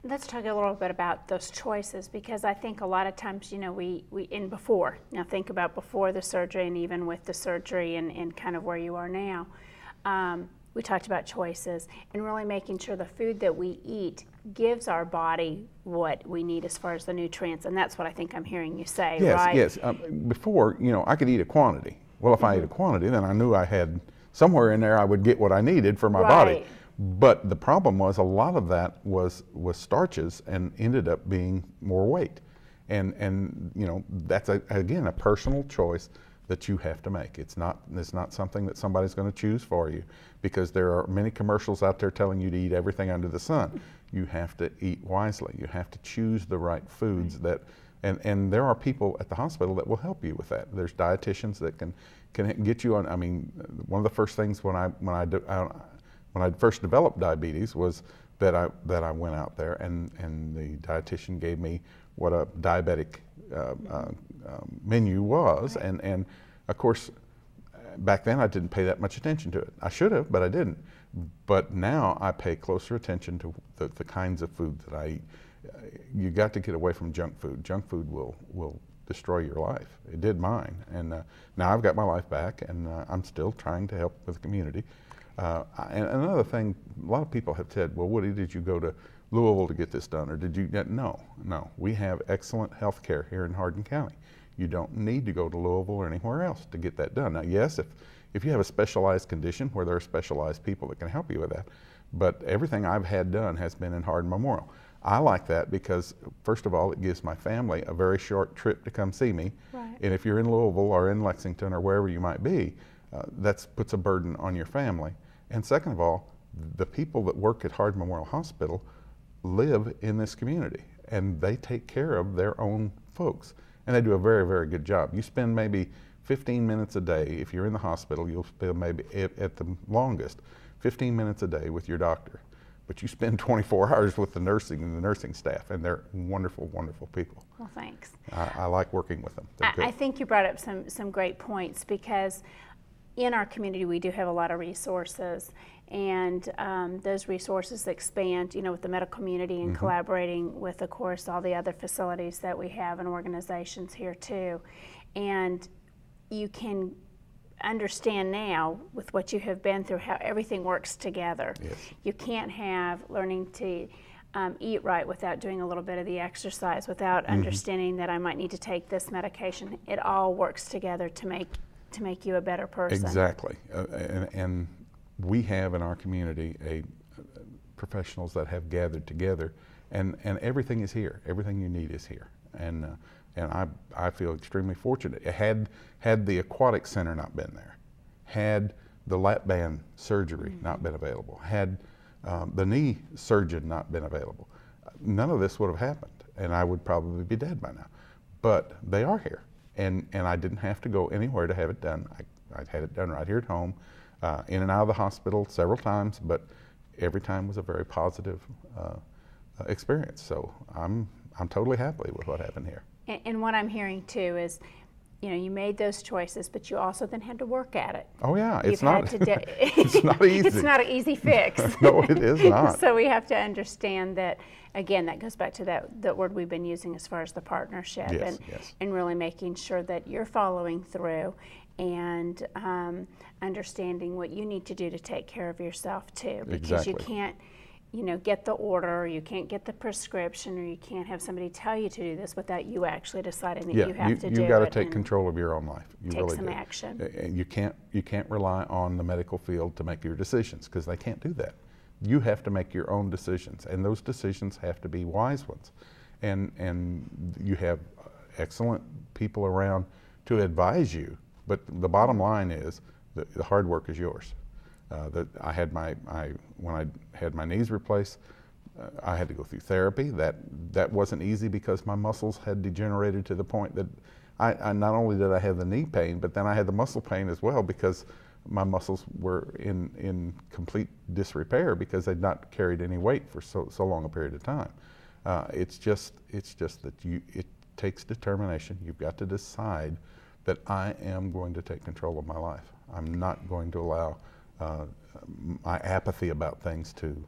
Let's talk a little bit about those choices, because I think a lot of times, you know, now think about before the surgery and even with the surgery and kind of where you are now. We talked about choices and really making sure the food that we eat gives our body what we need as far as the nutrients, and that's what I think I'm hearing you say, yes, right? Yes, before, you know, I could eat a quantity. Well, if I ate a quantity, then I knew I had somewhere in there I would get what I needed for my body. But the problem was a lot of that was starches and ended up being more weight. And you know, that's again a personal choice that you have to make. It's not something that somebody's going to choose for you, because there are many commercials out there telling you to eat everything under the sun. You have to eat wisely. You have to choose the right foods that, and there are people at the hospital that will help you with that. There's dietitians that can get you on. I mean, one of the first things when I first developed diabetes was that I went out there and the dietitian gave me what a diabetic menu was, and of course back then I didn't pay that much attention to it. I should have, but I didn't. But now I pay closer attention to the kinds of food that I eat. You got to get away from junk food. Junk food will destroy your life. It did mine, and now I've got my life back, and I'm still trying to help with the community. And another thing, a lot of people have said, well, Woody, did you go to Louisville to get this done, or did you get, no, we have excellent health care here in Hardin County. You don't need to go to Louisville or anywhere else to get that done. Now, yes, if you have a specialized condition where there are specialized people that can help you with that, but everything I've had done has been in Hardin Memorial. I like that because, first of all, it gives my family a very short trip to come see me. Right. And if you're in Louisville or in Lexington or wherever you might be, that puts a burden on your family. And second of all, the people that work at Hardin Memorial Hospital live in this community, and they take care of their own folks. And they do a very, very good job. You spend maybe 15 minutes a day. If you're in the hospital, you'll spend maybe at the longest 15 minutes a day with your doctor. But you spend 24 hours with the nursing and the nursing staff, and they're wonderful, wonderful people. Well, thanks. I like working with them. I think you brought up some great points, because in our community we do have a lot of resources, and those resources expand, you know, with the medical community and collaborating with, of course, all the other facilities that we have and organizations here too. And you can understand now, with what you have been through, how everything works together. Yes. You can't have learning to eat right without doing a little bit of the exercise, without understanding that I might need to take this medication. It all works together to make you a better person. Exactly. And we have in our community professionals that have gathered together, and everything is here. Everything you need is here. And I feel extremely fortunate. Had the Aquatic Center not been there, had the lap band surgery not been available, had the knee surgeon not been available, none of this would have happened, and I would probably be dead by now. But they are here, and I didn't have to go anywhere to have it done. I had it done right here at home, in and out of the hospital several times, but every time was a very positive experience. So I'm totally happy with what happened here. And what I'm hearing too is, you know, you made those choices, but you also then had to work at it. Oh yeah, it's not easy. It's not an easy fix. No, it is not. So we have to understand that, again, that goes back to that word we've been using as far as the partnership, and really making sure that you're following through and understanding what you need to do to take care of yourself too, because you can't, you know, get the order, or you can't get the prescription, or you can't have somebody tell you to do this without you actually deciding that you have to do it. You've got to take control of your own life. You take really some do. action. You can't rely on the medical field to make your decisions, because they can't do that. You have to make your own decisions, and those decisions have to be wise ones. And you have excellent people around to advise you, but the bottom line is the hard work is yours. When I had my knees replaced, I had to go through therapy. That wasn't easy, because my muscles had degenerated to the point that I not only did I have the knee pain, but then I had the muscle pain as well, because my muscles were in complete disrepair because they'd not carried any weight for so long a period of time. It's just that it takes determination. You've got to decide that I am going to take control of my life. I'm not going to allow my apathy about things to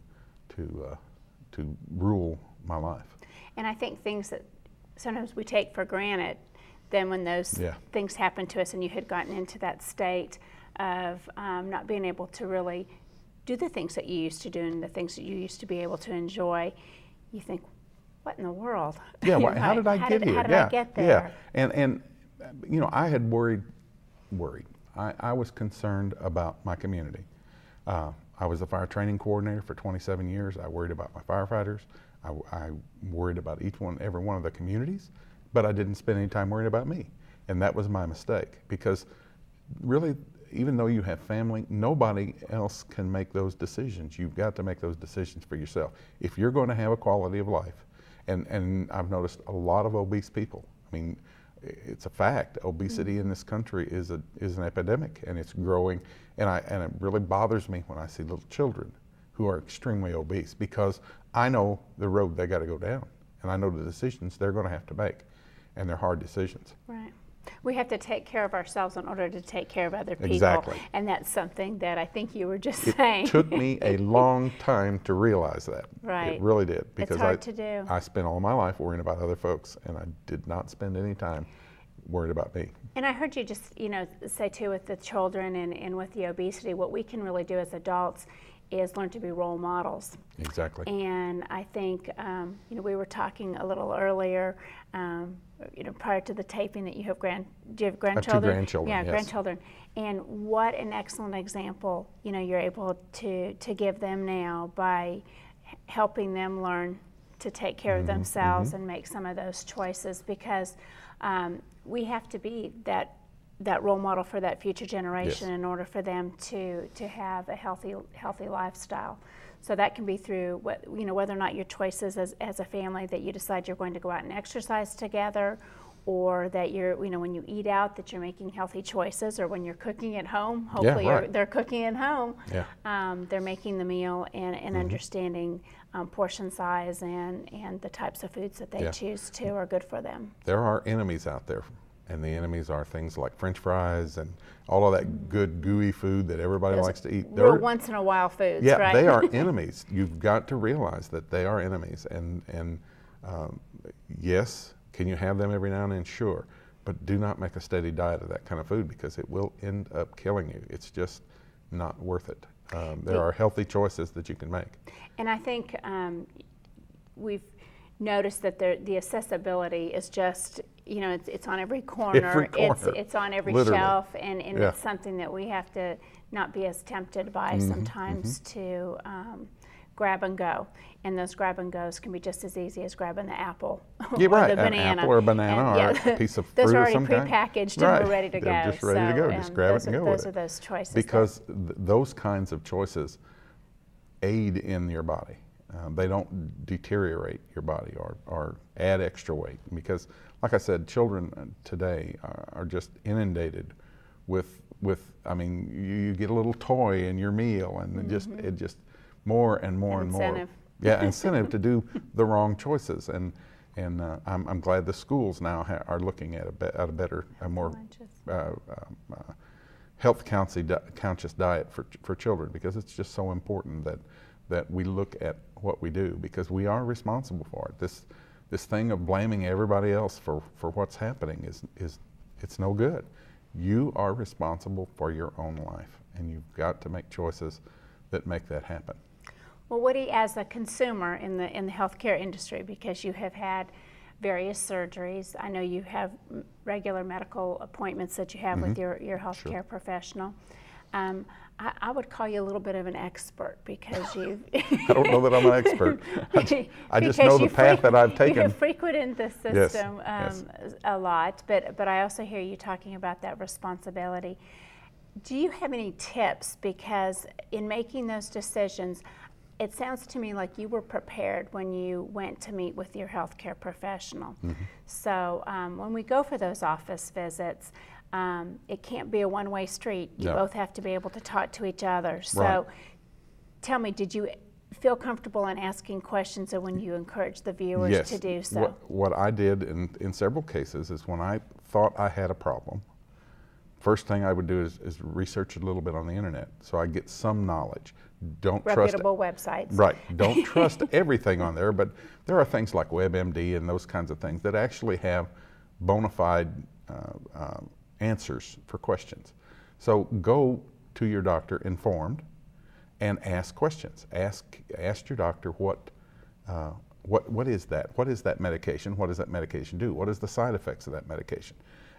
rule my life. And I think things that sometimes we take for granted, then when those things happen to us and you had gotten into that state of not being able to really do the things that you used to do and the things that you used to be able to enjoy, you think, what in the world? Yeah, how did I get here? How did I get there? Yeah, and you know, I had worried. I was concerned about my community. I was the fire training coordinator for 27 years. I worried about my firefighters. I worried about every one of the communities, but I didn't spend any time worrying about me. And that was my mistake, because really, even though you have family, nobody else can make those decisions. You've got to make those decisions for yourself. If you're going to have a quality of life, and I've noticed a lot of obese people. I mean, it's a fact. Obesity in this country is an epidemic, and it's growing. And it really bothers me when I see little children who are extremely obese, because I know the road they got to go down, and I know the decisions they're going to have to make, and they're hard decisions. Right. We have to take care of ourselves in order to take care of other people. Exactly. And that's something that I think you were just saying. It took me a long time to realize that. Right. It really did. Because it's hard to do. I spent all my life worrying about other folks, and I did not spend any time worried about me. And I heard you just, you know, say too, with the children and with the obesity, what we can really do as adults is learn to be role models. Exactly. And I think, you know, we were talking a little earlier, you know, prior to the taping, that you have do you have grandchildren? I have 2 grandchildren, yeah, yes. Grandchildren. And what an excellent example, you know, you're able to give them now by helping them learn to take care of themselves and make some of those choices, because we have to be that role model for that future generation in order for them to have a healthy lifestyle. So that can be through you know, whether or not your choices as a family, that you decide you're going to go out and exercise together, or that you're, you know, when you eat out, that you're making healthy choices, or when you're cooking at home, hopefully they're cooking at home. Yeah. They're making the meal and understanding portion size and the types of foods that they choose to are good for them. There are enemies out there, and the enemies are things like French fries and all of that good gooey food that everybody likes to eat. They're once in a while foods, yeah, right? They are enemies. You've got to realize that they are enemies, and yes, can you have them every now and then? Sure, but do not make a steady diet of that kind of food, because it will end up killing you. It's just not worth it. There are healthy choices that you can make. And I think we've noticed that the accessibility is just, you know, it's on every corner. Every corner. It's on every Literally. shelf, and it's something that we have to not be as tempted by sometimes to grab and go. And those grab and goes can be just as easy as grabbing the apple or the banana. An apple or a banana or a piece of fruit those are of already some kind. prepackaged and we're ready to go. They're just ready to go. Just grab it and go with it. Those are those choices. Because those kinds of choices aid in your body. They don't deteriorate your body or add extra weight, because, like I said, children today are just inundated with I mean, you get a little toy in your meal, and it just more and more and more. Yeah, incentive to do the wrong choices, and I'm glad the schools now are looking at a better, a more health conscious diet for children, because it's just so important that we look at what we do, because we are responsible for it. This thing of blaming everybody else for what's happening is it's no good. You are responsible for your own life, and you've got to make choices that make that happen. Well, Woody, as a consumer in the healthcare industry, because you have had various surgeries, I know you have regular medical appointments that you have with your healthcare professional. I would call you a little bit of an expert, because you I don't know that I'm an expert. I just know the path that I've taken. You frequented the system a lot, but I also hear you talking about that responsibility. Do you have any tips? Because in making those decisions, it sounds to me like you were prepared when you went to meet with your healthcare professional. So when we go for those office visits, it can't be a one-way street. You both have to be able to talk to each other. So tell me, did you feel comfortable in asking questions, and when you encourage the viewers to do so? What I did in several cases is, when I thought I had a problem, first thing I would do is research a little bit on the internet so I get some knowledge. Don't reputable websites. Right. Don't trust everything on there, but there are things like WebMD and those kinds of things that actually have bona fide answers for questions. So go to your doctor informed and ask questions. Ask your doctor what is that? What is that medication? What does that medication do? What is the side effects of that medication?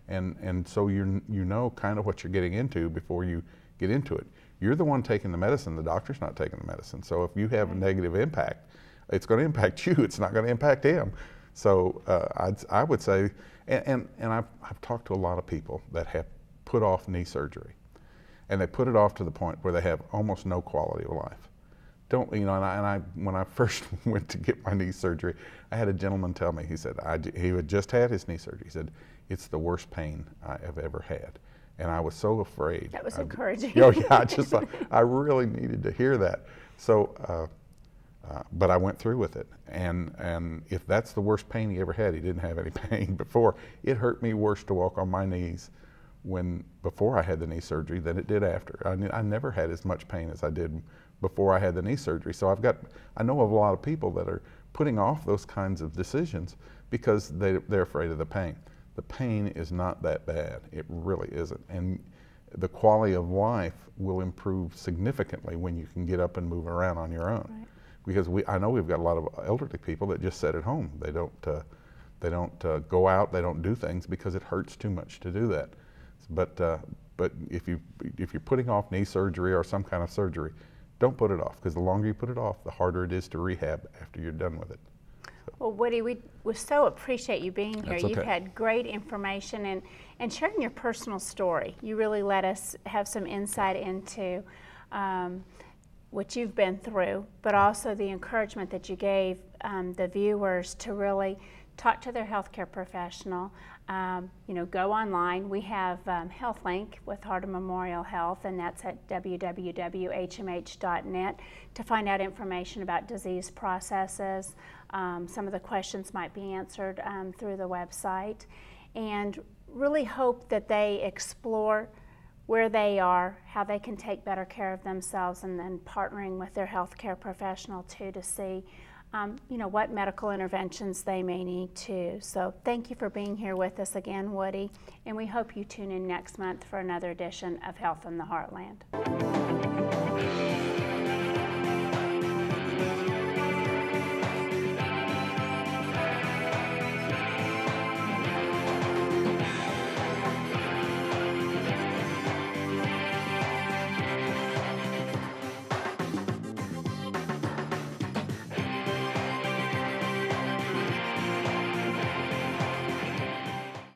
And so you know kind of what you're getting into before you get into it. You're the one taking the medicine. The doctor's not taking the medicine. So if you have a negative impact, it's going to impact you. It's not going to impact him. So I would say, and I've talked to a lot of people that have put off knee surgery, and they put it off to the point where they have almost no quality of life. Don't, you know, when I first went to get my knee surgery, I had a gentleman tell me, he said, he had just had his knee surgery. He said, it's the worst pain I have ever had. And I was so afraid. That was encouraging. Oh yeah, I really needed to hear that. So, but I went through with it. And if that's the worst pain he ever had, he didn't have any pain before. It hurt me worse to walk on my knees before I had the knee surgery than it did after. I never had as much pain as I did before I had the knee surgery. So I know of a lot of people that are putting off those kinds of decisions because they're afraid of the pain. The pain is not that bad. It really isn't. And the quality of life will improve significantly when you can get up and move around on your own. Right. Because I know we've got a lot of elderly people that just sit at home. They don't go out. They don't do things because it hurts too much to do that. But if you're putting off knee surgery or some kind of surgery, don't put it off, because the longer you put it off, the harder it is to rehab after you're done with it. Well, Woody, we so appreciate you being here. Okay. You've had great information and sharing your personal story. You really let us have some insight into what you've been through, but also the encouragement that you gave the viewers to really talk to their healthcare professional. You know, go online. We have HealthLink with Heart Memorial Health, and that's at www.hmh.net to find out information about disease processes. Some of the questions might be answered through the website, and really hope that they explore where they are, how they can take better care of themselves, and then partnering with their healthcare professional too to see you know, what medical interventions they may need too. So thank you for being here with us again, Woody, and we hope you tune in next month for another edition of Health in the Heartland.